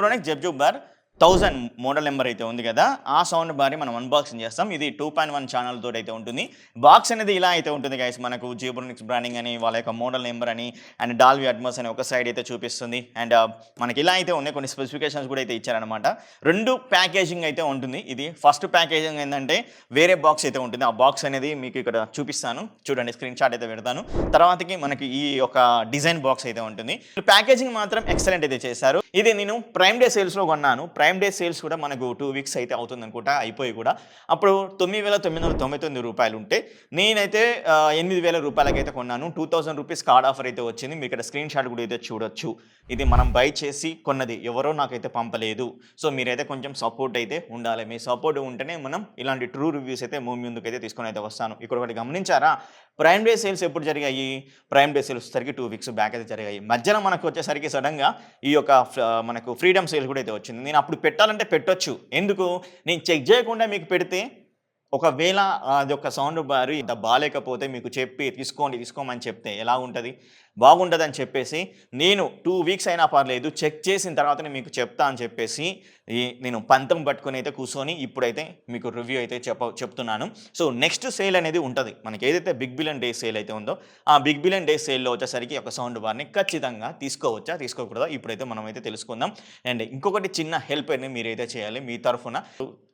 Zebronics జెబ్జూబర్ 1000 model number అయితే ఉంది కదా, ఆ సౌండ్ బార్ని మనం అన్బాక్సింగ్ చేస్తాం. ఇది 2.1 ఛానల్ తోటి అయితే ఉంటుంది. బాక్స్ అనేది ఇలా అయితే ఉంటుంది గైస్. మనకు జీబ్రానిక్స్ బ్రాండింగ్ అని, వాళ్ళ యొక్క మోడల్ నెంబర్ అని, అండ్ డాల్బీ అట్మాస్ అని ఒక సైడ్ అయితే చూపిస్తుంది. అండ్ మనకి ఇలా అయితే ఉన్నాయి, కొన్ని స్పెసిఫికేషన్స్ కూడా అయితే ఇచ్చారనమాట. 2 ప్యాకేజింగ్ అయితే ఉంటుంది. ఇది ఫస్ట్ ప్యాకేజింగ్ ఏంటంటే వేరే బాక్స్ అయితే ఉంటుంది. ఆ బాక్స్ అనేది మీకు ఇక్కడ చూపిస్తాను చూడండి, స్క్రీన్ షాట్ అయితే పెడతాను. తర్వాతకి మనకి ఈ యొక్క డిజైన్ బాక్స్ అయితే ఉంటుంది. ప్యాకేజింగ్ మాత్రం ఎక్సలెంట్ అయితే చేశారు. ఇది నేను ప్రైమ్ డే సేల్స్లో కొన్నాను. ప్రైమ్ డే సేల్స్ కూడా మనకు 2 వీక్స్ అయితే అవుతుంది అనుకుంటా, అయిపోయి కూడా. అప్పుడు 9,999 రూపాయలు ఉంటే నేనైతే 8,000 రూపాయలకి అయితే కొన్నాను. 2,000 రూపీస్ కార్డ్ ఆఫర్ అయితే వచ్చింది. మీకు ఇక్కడ స్క్రీన్ షాట్ కూడా అయితే చూడొచ్చు. ఇది మనం బై చేసి కొన్నది, ఎవరో నాకైతే పంపలేదు. సో మీరైతే కొంచెం సపోర్ట్ అయితే ఉండాలి. మీ సపోర్ట్ ఉంటేనే మనం ఇలాంటి ట్రూ రివ్యూస్ అయితే ముందుకు అయితే తీసుకొని అయితే వస్తాను. ఇక్కడ ఒకటి గమనించారా, ప్రైమ్ డే సేల్స్ ఎప్పుడు జరిగాయి? ప్రైమ్ డే సేల్స్ వచ్చేసరికి 2 వీక్స్ బ్యాక్ అయితే జరిగాయి. మధ్యలో మనకు వచ్చేసరికి సడన్గా ఈ యొక్క మనకు ఫ్రీడమ్ సేల్ కూడా అయితే వచ్చింది. నేను అప్పుడు పెట్టాలంటే పెట్టొచ్చు. ఎందుకు? నేను చెక్ చేయకుండా మీకు పెడితే ఒకవేళ అది ఒక సౌండ్ బార్ ఇంత బాగాలేకపోతే మీకు చెప్పి తీసుకోమని చెప్తే ఎలా ఉంటుంది? బాగుంటుందని చెప్పేసి నేను 2 వీక్స్ అయినా పర్లేదు, చెక్ చేసిన తర్వాతనే మీకు చెప్తా అని చెప్పేసి నేను పంతం పట్టుకొని అయితే కూర్చొని ఇప్పుడైతే మీకు రివ్యూ అయితే చెప్తున్నాను. సో నెక్స్ట్ సేల్ అనేది ఉంటుంది. మనకి ఏదైతే బిగ్ బిలియన్ డే సేల్ అయితే ఉందో, ఆ బిగ్ బిలియన్ డే సేల్లో వచ్చేసరికి ఒక సౌండ్ బార్ని ఖచ్చితంగా తీసుకోవచ్చా తీసుకోకూడదా ఇప్పుడైతే మనం అయితే తెలుసుకుందాం. అండ్ ఇంకొకటి చిన్న హెల్ప్ అనేది మీరైతే చేయాలి. మీ తరఫున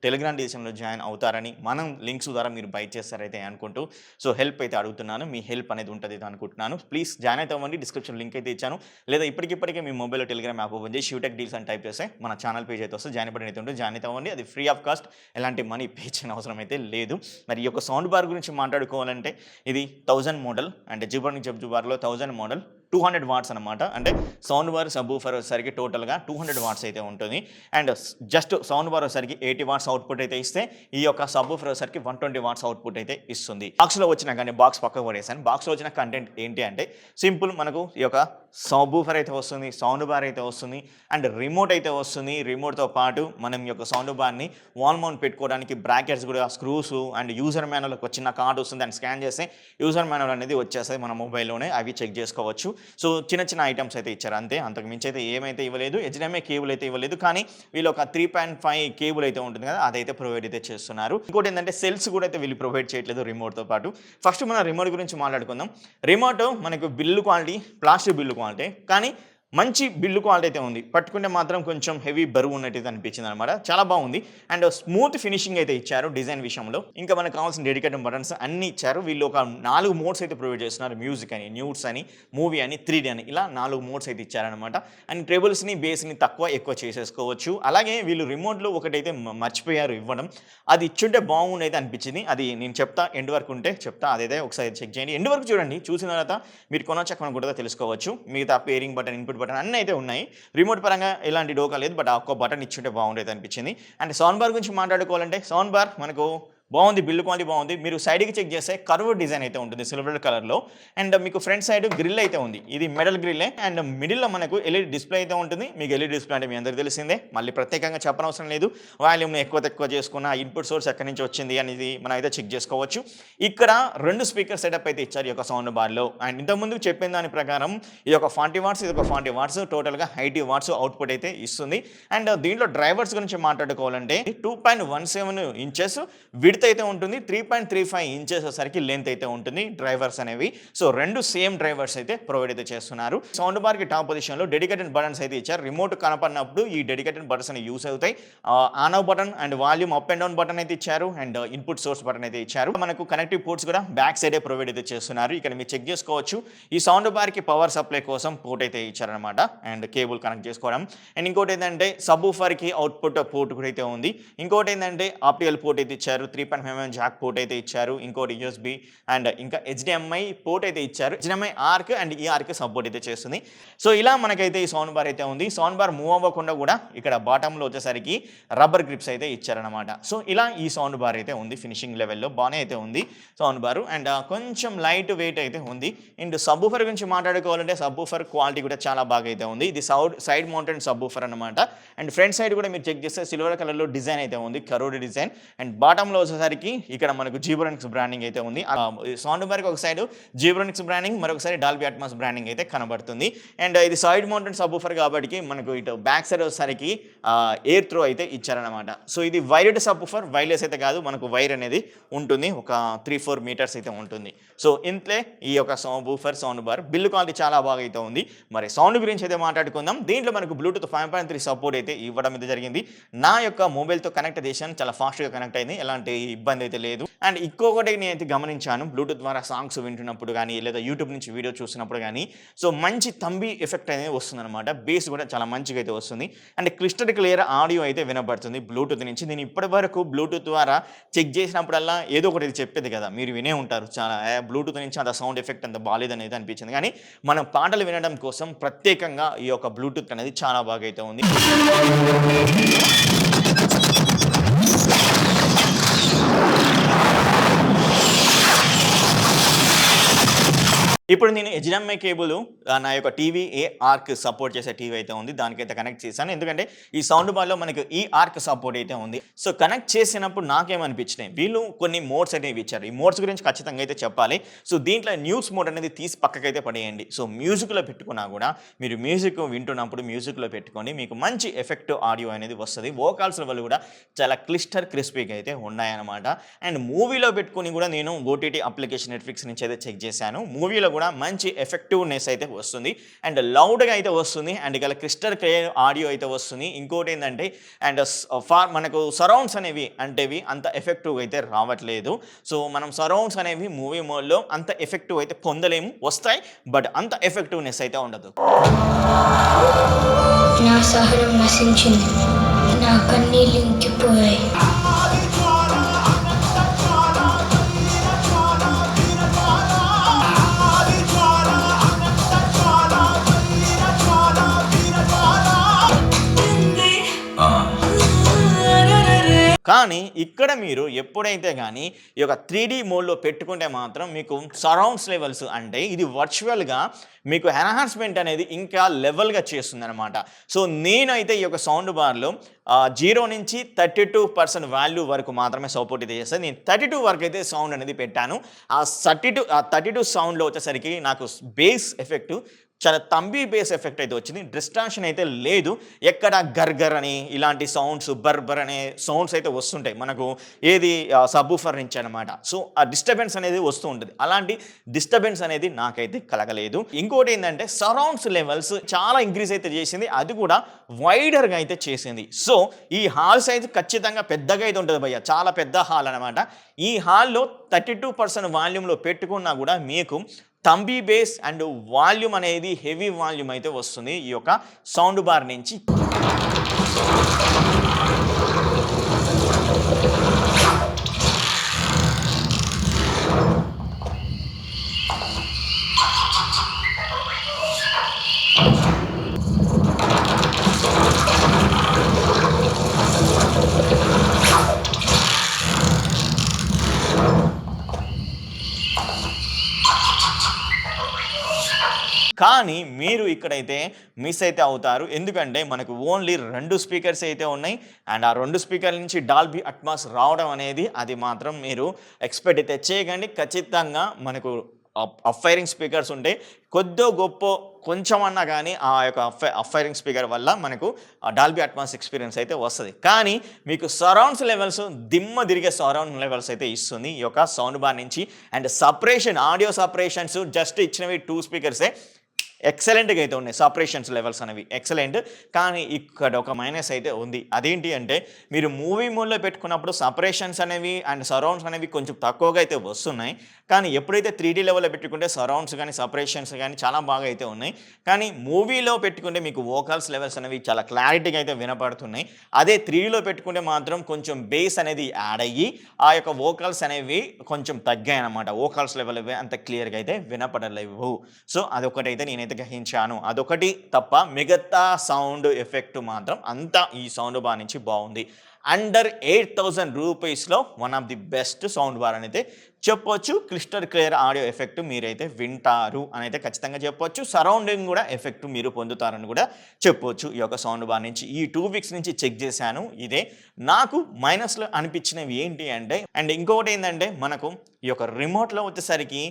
టెలిగ్రామ్ డిజిషన్లో జాయిన్ అవుతారని, మనం లింక్స్ ద్వారా మీరు బై చేస్తారైతే అనుకుంటూ సో హెల్ప్ అయితే అడుగుతున్నాను. మీ హెల్ప్ అనేది ఉంటుంది అనుకుంటున్నాను. ప్లీజ్ జాయిన్ అయితే అవ్వండి. డిస్క్రిప్షన్ లింక్ అయితే ఇచ్చాను. లేదా ఇప్పటికిప్పటికే మీ మొబైల్లో టెలిగ్రామ్ యాప్ ఓపెన్ చేసి షూటెక్ డీల్స్ అని టైప్ చేస్తే మన ఛానల్ పేజ్ అయితే వస్తే జాయిన్ అయితే ఉంటుంది. జాయిన్ అయితే అవ్వండి. అది ఫ్రీ ఆఫ్ కాస్ట్, ఎలాంటి మనీ పే చేయని అవసరం అయితే లేదు. మరి ఈ యొక్క సౌండ్ బార్ గురించి మాట్లాడుకోవాలంటే ఇది 1000 మోడల్, అంటే జీబ్రానిక్స్ జెబ్జూబర్లో 1000 మోడల్ 200 వాట్స్ అనమాట. అంటే సౌండ్ బార్ సబ్ ఊఫర్ వచ్చేసరికి టోటల్గా 200 వాట్స్ అయితే ఉంటుంది. అండ్ జస్ట్ సౌండ్ బార్ వచ్చేసరికి 80 వాట్స్ అవుట్పుట్ అయితే ఇస్తే, ఈ యొక్క సబ్ ఊఫర్ వచ్చేసరికి 120 వాట్స్ అవుట్పుట్ అయితే ఇస్తుంది. బాక్స్లో వచ్చిన కానీ బాక్స్ పక్కకు పడేసాను. బాక్స్లో వచ్చిన కంటెంట్ ఏంటి అంటే సింపుల్, మనకు ఈ యొక్క సబ్ ఊఫర్ అయితే వస్తుంది, సౌండ్ బార్ అయితే వస్తుంది, అండ్ రిమోట్ అయితే వస్తుంది. రిమోట్తో పాటు మనం ఈ యొక్క సౌండ్ బార్ని వాల్ మౌంట్ పెట్టుకోవడానికి బ్రాకెట్స్ కూడా, స్క్రూస్, అండ్ యూజర్ మాన్యువల్ ఒక చిన్న కార్డు వస్తుంది. దాన్ని స్కాన్ చేస్తే యూజర్ మాన్యువల్ అనేది వచ్చేస్తుంది మన మొబైల్లోనే, అవి చెక్ చేసుకోవచ్చు. సో చిన్న ఐటమ్స్ అయితే ఇచ్చారు అంతే, అంతకు మించి అయితే ఏమైతే ఇవ్వలేదు. HDMI కేబుల్ అయితే ఇవ్వలేదు, కానీ వీళ్ళు ఒక 3.5 కేబుల్ అయితే ఉంటుంది కదా, అదైతే ప్రొవైడ్ అయితే చేస్తున్నారు. ఇంకోటి ఏంటంటే సెల్స్ కూడా అయితే వీళ్ళు ప్రొవైడ్ చేయట్లేదు రిమోట్తో పాటు. ఫస్ట్ మనం రిమోట్ గురించి మాట్లాడుకుందాం. రిమోట్ మనకు bill quality, plastic bill quality, కానీ మంచి బిల్లు క్వాలిటీ అయితే ఉంది. పట్టుకుంటే మాత్రం కొంచెం హెవీ బరువు ఉన్నట్టు అనిపించింది అనమాట. చాలా బాగుంది. అండ్ స్మూత్ ఫినిషింగ్ అయితే ఇచ్చారు డిజైన్ విషయంలో. ఇంకా మనకు కావాల్సిన డెడికేటెడ్ బటన్స్ అన్ని ఇచ్చారు. వీళ్ళు ఒక 4 మోడ్స్ అయితే ప్రొవైడ్ చేస్తున్నారు. మ్యూజిక్ అని, న్యూడ్స్ అని, మూవీ అని, 3D అని, ఇలా 4 మోడ్స్ అయితే ఇచ్చారనమాట. అండ్ ట్రెబుల్స్ని, బేస్ని తక్కువ ఎక్కువ చేసేసుకోవచ్చు. అలాగే వీళ్ళు రిమోట్లో ఒకటైతే మర్చిపోయారు ఇవ్వడం, అది ఇచ్చుంటే బాగుండి అయితే అనిపించింది. అది నేను చెప్తా, ఎండ్ వరకు ఉంటే చెప్తా, అదైతే ఒకసారి చెక్ చేయండి. ఎండ్ వరకు చూడండి, చూసిన తర్వాత మీరు కొనొచ్చా కొనకూడదో తెలుసుకోవచ్చు. మిగతా పేరింగ్ బటన్, ఇన్పుట్ బటన్ అన్నీ అయితే ఉన్నాయి. రిమోట్ పరంగా ఎలాంటి డోకా లేదు, బట్ ఆ ఒక్క బటన్ ఇచ్చుంటే బాగుండేది అనిపించింది. అండ్ సౌండ్ బార్ గురించి మాట్లాడుకోవాలంటే, సౌండ్ బార్ మనకు బాగుంది, బిల్డ్ క్వాలిటీ బాగుంది. మీరు సైడ్కి చెక్ చేస్తే కర్వ్ డిజైన్ అయితే ఉంటుంది సిల్వర్ కలర్లో. అండ్ మీకు ఫ్రంట్ సైడ్ గ్రిల్ అయితే ఉంది, ఇది మెటల్ గ్రిల్లే. అండ్ మిడిల్లో మనకు LED డిస్ప్లే అయితే ఉంటుంది. మీకు LED డిస్ప్లే అంటే మీ అందరికీ తెలిసిందే, మళ్ళీ ప్రత్యేకంగా చెప్పనవసరం లేదు. వాల్యూమ్ని ఎక్కువ తక్కువ చేసుకున్న ఇన్పుట్ సోర్స్ ఎక్కడి నుంచి వచ్చింది అనేది మనం అయితే చెక్ చేసుకోవచ్చు. ఇక్కడ 2 స్పీకర్ సెటప్ అయితే ఇచ్చారు ఈ యొక్క సౌండ్ బార్లో. అండ్ ఇంతకుముందు చెప్పిన దాని ప్రకారం ఇది ఒక 40 వాట్స్, ఇది ఒక 40 వాట్స్, టోటల్గా 80 వాట్స్ అవుట్పుట్ అయితే ఇస్తుంది. అండ్ దీంట్లో డ్రైవర్స్ గురించి మాట్లాడుకోవాలంటే 2.17 ఇంచెస్ విడ్త్ అయితే ఉంటుంది, 3.35 ఇంచెస్ సరికి లెంత్ అయితే ఉంటుంది డ్రైవర్స్ అనేవి. సో 2 సేమ్ డ్రైవర్స్ అయితే ప్రొవైడ్ అయితే చేస్తున్నారు. సౌండ్ బార్ కి టాప్ పొజిషన్ లో డెడికేటెడ్ బటన్స్ అయితే ఇచ్చారు. రిమోట్ కనపడినప్పుడు ఈ డెడికేటెడ్ బటన్స్ అని యూస్ అవుతాయి. On off button and volume up and down button అయితే ఇచ్చారు. అండ్ ఇన్పుట్ సోర్స్ బటన్ అయితే ఇచ్చారు. మనకు కనెక్టివ్ పోర్ట్స్ కూడా బ్యాక్ సైడే ప్రొవైడ్ అయితే చేస్తున్నారు. ఇక్కడ మీరు చెక్ చేసుకోవచ్చు. ఈ సౌండ్ బార్ కి పవర్ సప్లై కోసం పోర్ట్ అయితే ఇచ్చారనమాట, అండ్ కేబుల్ కనెక్ట్ చేసుకోవడం. అండ్ ఇంకోటి ఏంటంటే సబ్ ఊఫర్ కి అవుట్పుట్ పోర్ట్ కూడా అయితే ఉంది. ఇంకోటి ఏంటంటే ఆప్టికల్ పోర్ట్ అయితే ఇచ్చారు. 3.5mm జాక్ పోర్ట్ అయితే ఇచ్చారు. ఇంకోటి USB అండ్ ఇంకా HDMI పోర్ట్ అయితే ఇచ్చారు. HDMI ఆర్క్ అండ్ ఈ ఆర్క్ సపోర్ట్ అయితే చేస్తుంది. సో ఇలా మనకైతే ఈ సౌండ్ బార్ అయితే ఉంది. సౌండ్ బార్ మూవ్ అవ్వకుండా కూడా ఇక్కడ బాటంలో వచ్చేసరికి రబ్బర్ గ్రిప్స్ అయితే ఇచ్చారనమాట. సో ఇలా ఈ సౌండ్ బార్ అయితే ఉంది. ఫినిషింగ్ లెవెల్లో బాగానే అయితే ఉంది సౌండ్ బార్. అండ్ కొంచెం లైట్ వెయిట్ అయితే ఉంది. అండ్ సబ్ ఊఫర్ గురించి మాట్లాడుకోవాలంటే సబ్ ఊఫర్ క్వాలిటీ కూడా చాలా బాగా అయితే ఉంది. ఇది సైడ్ మౌంటెడ్ సబ్ ఊఫర్ అనమాట. అండ్ ఫ్రంట్ సైడ్ కూడా మీరు చెక్ చేస్తే సిల్వర్ కలర్లో డిజైన్ అయితే ఉంది, కరోడ్ డిజైన్. అండ్ బాటంలో వచ్చేసరికి వచ్చేసరికి ఇక్కడ మనకు జీబ్రానిక్స్ బ్రాండింగ్ అయితే ఉంది. సౌండ్ బార్కి ఒక సైడ్ జీబ్రానిక్స్ బ్రాండింగ్, మరొకసారి డాల్బీ అట్మాస్ బ్రాండింగ్ అయితే కనబడుతుంది. అండ్ ఇది సైడ్ మౌంటెడ్ సబ్‌వూఫర్ కాబట్టి మనకు ఇటు బ్యాక్ సైడ్ వచ్చేసరికి ఎయిర్ త్రో అయితే ఇచ్చారనమాట. సో ఇది వైర్డ్ సబ్‌వూఫర్, వైర్లెస్ అయితే కాదు, మనకు వైర్ అనేది ఉంటుంది. ఒక 3-4 మీటర్స్ అయితే ఉంటుంది. సో ఇంతే ఈ యొక్క subwoofer sound bar. Build quality చాలా బాగా అయితే ఉంది. మరి సౌండ్ గురించి అయితే మాట్లాడుకుందాం. దీంట్లో మనకు బ్లూటూత్ 5.3 సపోర్ట్ అయితే ఇవ్వడం అయితే జరిగింది. నా యొక్క మొబైల్తో కనెక్ట్ చేశాను, చాలా ఫాస్ట్గా కనెక్ట్ అయింది, ఎలాంటి ఇబ్బంది అయితే లేదు. అండ్ ఇంకొకటి నేనైతే గమనించాను, బ్లూటూత్ ద్వారా సాంగ్స్ వింటున్నప్పుడు కానీ లేదా యూట్యూబ్ నుంచి వీడియో చూసినప్పుడు కానీ సో మంచి తంబి ఎఫెక్ట్ అనేది వస్తుంది అనమాట. బేస్ కూడా చాలా మంచిగా అయితే వస్తుంది. అండ్ క్రిస్టల్ క్లియర్ ఆడియో అయితే వినబడుతుంది బ్లూటూత్ నుంచి. నేను ఇప్పటి వరకు బ్లూటూత్ ద్వారా చెక్ చేసినప్పుడల్లా ఏదో ఒకటి చెప్పేది కదా, మీరు వినే ఉంటారు, చాలా బ్లూటూత్ నుంచి అంత సౌండ్ ఎఫెక్ట్ అంత బాలేదు అనేది అనిపించింది. కానీ మనం పాటలు వినడం కోసం ప్రత్యేకంగా ఈ యొక్క బ్లూటూత్ అనేది చాలా బాగా అయితే ఉంది. ఇప్పుడు నేను HDMI కేబుల్ నా యొక్క టీవీ ఆర్క్ సపోర్ట్ చేసే టీవీ అయితే ఉంది, దానికైతే కనెక్ట్ చేశాను. ఎందుకంటే ఈ సౌండ్ బార్లో మనకు ఈ ఆర్క్ సపోర్ట్ అయితే ఉంది. సో కనెక్ట్ చేసినప్పుడు నాకేమనిపించినాయి, వీళ్ళు కొన్ని మోడ్స్ అనేవి ఇచ్చారు. ఈ మోడ్స్ గురించి ఖచ్చితంగా అయితే చెప్పాలి. సో దీంట్లో న్యూస్ మోడ్ అనేది తీసి పక్కకైతే పడేయండి. సో మ్యూజిక్లో పెట్టుకున్నా కూడా మీరు మ్యూజిక్ వింటున్నప్పుడు మ్యూజిక్లో పెట్టుకోండి, మీకు మంచి ఎఫెక్టివ్ ఆడియో అనేది వస్తుంది. వోకాల్స్ వల్ల కూడా చాలా క్రిస్పీగా అయితే ఉన్నాయన్నమాట. అండ్ మూవీలో పెట్టుకుని కూడా నేను ఓటీటీ అప్లికేషన్ నెట్ఫ్లిక్స్ నుంచి అయితే చెక్ చేశాను. మూవీలో కూడా మంచి ఎఫెక్టివ్నెస్ అయితే వస్తుంది అండ్ లౌడ్గా అయితే వస్తుంది అండ్ ఇలా క్రిస్టల్ క్లియర్ ఆడియో అయితే వస్తుంది. ఇంకోటి ఏంటంటే అండ్ మనకు సరౌండ్స్ అనేవి అంటేవి అంత ఎఫెక్టివ్ అయితే రావట్లేదు. సో మనం సరౌండ్స్ అనేవి మూవీ మోడ్లో అంత ఎఫెక్టివ్ అయితే పొందలేము, వస్తాయి బట్ అంత ఎఫెక్టివ్నెస్ అయితే ఉండదు. నా సహనం నశించింది, నా కన్నీళ్ళు ఇంకిపోయాయి. కానీ ఇక్కడ మీరు ఎప్పుడైతే కానీ ఈ యొక్క 3D మోడ్లో పెట్టుకుంటే మాత్రం మీకు సరౌండ్స్ లెవెల్స్ అంటే ఇది వర్చువల్గా మీకు ఎన్హాన్స్మెంట్ అనేది ఇంకా లెవెల్గా చేస్తుంది అనమాట. సో నేనైతే ఈ యొక్క సౌండ్ బార్లో 0 నుంచి 32% వాల్యూ వరకు మాత్రమే సపోర్ట్ అయితే చేస్తాను. నేను 32 వరకు అయితే సౌండ్ అనేది పెట్టాను. ఆ 32 సౌండ్లో వచ్చేసరికి నాకు బేస్ ఎఫెక్ట్ చాలా తంబి బేస్ ఎఫెక్ట్ అయితే వచ్చింది. డిస్టార్షన్ అయితే లేదు, ఎక్కడ గర్గర్ అని ఇలాంటి సౌండ్స్ బర్బర్ అనే సౌండ్స్ అయితే వస్తుంటాయి మనకు ఏది సబ్‌వూఫర్ నుంచి అనమాట. సో ఆ డిస్టర్బెన్స్ అనేది వస్తూ ఉంటుంది, అలాంటి డిస్టర్బెన్స్ అనేది నాకైతే కలగలేదు. ఇంకోటి ఏంటంటే సరౌండ్స్ లెవెల్స్ చాలా ఇంక్రీజ్ అయితే చేసింది, అది కూడా వైడర్గా అయితే చేసింది. సో ఈ హాల్ సైజ్ ఖచ్చితంగా పెద్దగా అయితే ఉంటుంది భయ్య, చాలా పెద్ద హాల్ అనమాట. ఈ హాల్లో 32% వాల్యూమ్లో పెట్టుకున్నా కూడా మీకు తంబి బేస్ అండ్ వాల్యూమ్ అనేది హెవీ వాల్యూమ్ అయితే వస్తుంది ఈ యొక్క సౌండ్ బార్ నుంచి. కానీ మీరు ఇక్కడైతే మిస్ అయితే అవుతారు, ఎందుకంటే మనకు ఓన్లీ 2 స్పీకర్స్ అయితే ఉన్నాయి అండ్ ఆ 2 స్పీకర్ల నుంచి డాల్బీ అట్మాస్ రావడం అనేది అది మాత్రం మీరు ఎక్స్పెక్ట్ అయితే చేయకండి. ఖచ్చితంగా మనకు అఫైరింగ్ స్పీకర్స్ ఉంటాయి, కొద్దో గొప్ప కొంచెం అన్నా కానీ ఆ యొక్క అఫైరింగ్ స్పీకర్ వల్ల మనకు డాల్బీ అట్మాస్ ఎక్స్పీరియన్స్ అయితే వస్తుంది. కానీ మీకు సరౌండ్స్ లెవెల్స్ దిమ్మ తిరిగే సరౌండ్ లెవెల్స్ అయితే ఇస్తుంది ఈ యొక్క సౌండ్ బార్ నుంచి. And separation audio separations just ఇచ్చినవి 2 స్పీకర్సే ఎక్సలెంట్గా అయితే ఉన్నాయి, సపరేషన్స్ లెవెల్స్ అనేవి ఎక్సలెంట్. కానీ ఇక్కడ ఒక మైనస్ అయితే ఉంది, అదేంటి అంటే మీరు మూవీ మోడ్లో పెట్టుకున్నప్పుడు సపరేషన్స్ అనేవి అండ్ సరౌండ్స్ అనేవి కొంచెం తక్కువగా అయితే వస్తున్నాయి. కానీ ఎప్పుడైతే 3D లెవెల్లో పెట్టుకుంటే సరౌండ్స్ కానీ సపరేషన్స్ కానీ చాలా బాగా అయితే ఉన్నాయి. కానీ మూవీలో పెట్టుకుంటే మీకు వోకల్స్ లెవెల్స్ అనేవి చాలా క్లారిటీగా అయితే వినపడుతున్నాయి. అదే 3Dలో పెట్టుకుంటే మాత్రం కొంచెం బేస్ అనేది యాడ్ అయ్యి ఆ యొక్క వోకల్స్ అనేవి కొంచెం తగ్గాయి అన్నమాట. వోకల్స్ లెవెల్ అంత క్లియర్గా అయితే వినపడలేవు. సో అదొకటైతే నేనైతే గ్రహించాను, అదొకటి తప్ప మిగతా సౌండ్ ఎఫెక్ట్ మాత్రం అంతా ఈ సౌండ్ బార్ నుంచి బాగుంది. అండర్ 8,000 రూపీస్లో one of the best sound bar అనేది చెప్పొచ్చు. క్రిస్టల్ క్లియర్ ఆడియో ఎఫెక్ట్ మీరైతే వింటారు అని అయితే ఖచ్చితంగా చెప్పొచ్చు. సరౌండింగ్ కూడా ఎఫెక్ట్ మీరు పొందుతారని కూడా చెప్పొచ్చు ఈ యొక్క సౌండ్ బార్ నుంచి. ఈ 2 వీక్స్ నుంచి చెక్ చేశాను. ఇదే నాకు మైనస్‌లు అనిపించినవి ఏంటి అంటే అండ్ ఇంకొకటి ఏందంటే మనకు ఈ యొక్క రిమోట్‌లో వచ్చేసరికి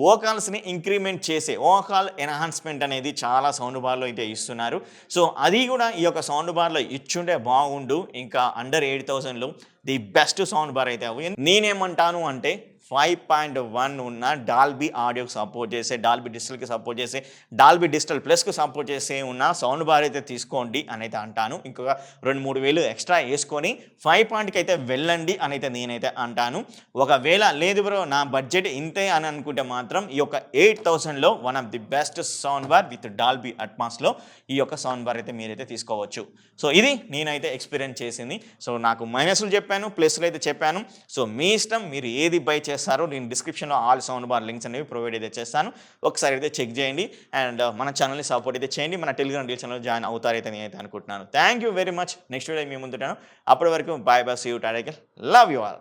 వోకల్స్‌ని ఇంక్రిమెంట్ చేసే వోకల్ ఎన్హాన్స్‌మెంట్ అనేది చాలా సౌండ్ బార్‌లో అయితే ఇస్తున్నారు. సో అది కూడా ఈ యొక్క సౌండ్ బార్‌లో ఇచ్చుంటే బాగుండు. ఇంకా అండర్ 8000లో ది బెస్ట్ సౌండ్ బార్ అయితే అవి. నేనేమంటాను అంటే 5.1 ఉన్న డాల్బీ ఆడియోకి సపోర్ట్ చేసే, డాల్బీ డిజిటల్‌కి సపోర్ట్ చేసే, డాల్బీ డిజిటల్ ప్లస్‌కి సపోర్ట్ చేసే ఉన్న సౌండ్ బార్ అయితే తీసుకోండి అని అయితే అంటాను. ఇంకొక 2-3 వేలు ఎక్స్ట్రా వేసుకొని 5 అయితే వెళ్ళండి అని అయితే నేనైతే అంటాను. ఒకవేళ లేదు బ్రో నా బడ్జెట్ ఇంతే అని అనుకుంటే మాత్రం ఈ యొక్క 8000లో one of the best sound bar with Dolby అట్మాస్లో ఈ యొక్క సౌండ్ బార్ అయితే మీరైతే తీసుకోవచ్చు. సో ఇది నేనైతే ఎక్స్పీరియన్స్ చేసింది. సో నాకు మైనస్లు చెప్పాను, ప్లస్లు అయితే చెప్పాను. సో మీ ఇష్టం, మీరు ఏది బై చేస్తారో నేను డిస్క్రిప్షన్లో ఆల్ సౌండ్ బార్ లింక్స్ అనేవి ప్రొవైడ్ అయితే చేస్తాను. ఒకసారి అయితే చెక్ చేయండి అండ్ మన ఛానల్ని సపోర్ట్ అయితే చేయండి. మన టెలిగ్రామ్ డీల్ ఛానల్ జాయిన్ అవుతారైతే నేనైతే అనుకుంటున్నాను. Thank you very much. Next video మీ ముందుంటాను. అప్పటి వరకు bye bye, see you, tata, love you all.